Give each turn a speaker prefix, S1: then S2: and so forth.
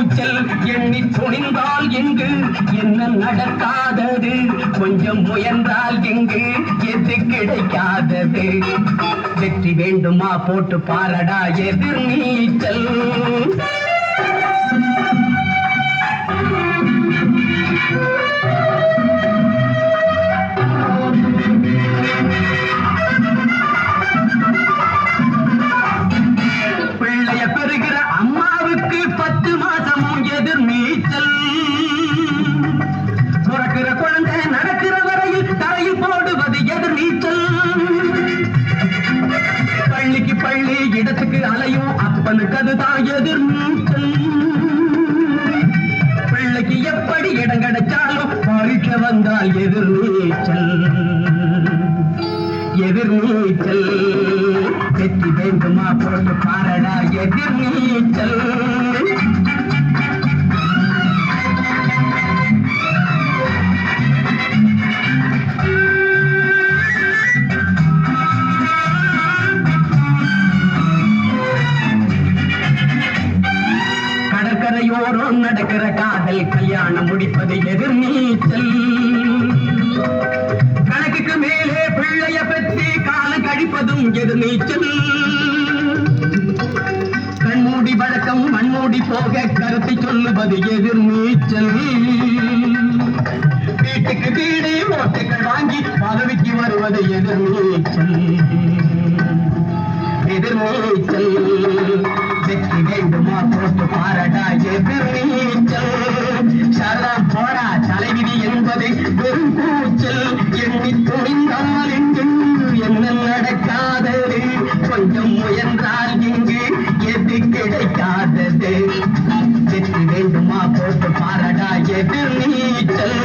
S1: நீச்சல் எண்ணி துணிந்தால் எங்கு என்ன நடக்காதது கொஞ்சம் முயன்றால் எங்கு எது கிடைக்காதது வெற்றி வேண்டுமா போட்டு பாரடா எதிர் நீச்சல் பிள்ளைய பெறுகிற அம்மாவுக்கு 10 மாசமும் எதிர் நீச்சல் பிறக்கிற குழந்தை நடக்கிற வரையில் தரையில் போடுவது எதிர் நீச்சல் பள்ளிக்கு பள்ளி இடத்துக்கு அலையும் அப்பனுக்கு அதுதான் எதிர் நீச்சல் பிள்ளைக்கு எப்படி இடம் கிடைச்சாலும் பரீட்சை வந்தால் எதிர் நீச்சல் எதிர் நீச்சல் வெற்றி வேண்டுமா போட்டு பாரடா எதிர் நீச்சல் கடற்கரையோரம் நடக்கிற காதல் கல்யாணம் முடிப்பது எதிர் நீச்சல் கணக்குக்கு மேலே பிள்ளைய பெற்று காலம் கழிப்பதும் எதிர் நீச்சல் கண்மூடி வழக்கம் மண்மூடி போக கருத்தை சொல்லுவது எதிர் நீச்சல் வீட்டுக்கு வீடு ஓட்டுகள் வாங்கி பதவிக்கு வருவது எதிர் நீச்சல் எதிர் நீச்சல் வெற்றி வேண்டுமா போட்டு பாரடா எதிர் நீச்சல் சரம் போடா தலைவிதி என்பது வெறும் கூச்சல் எண்ணி துணிந்தால் எங்கு என்ன நடக்காதது கொஞ்சம் முயன்றால் இங்கு எது கிடைக்காதது வெற்றி வேண்டுமா போட்டு பாரடா எதிர் நீச்சல்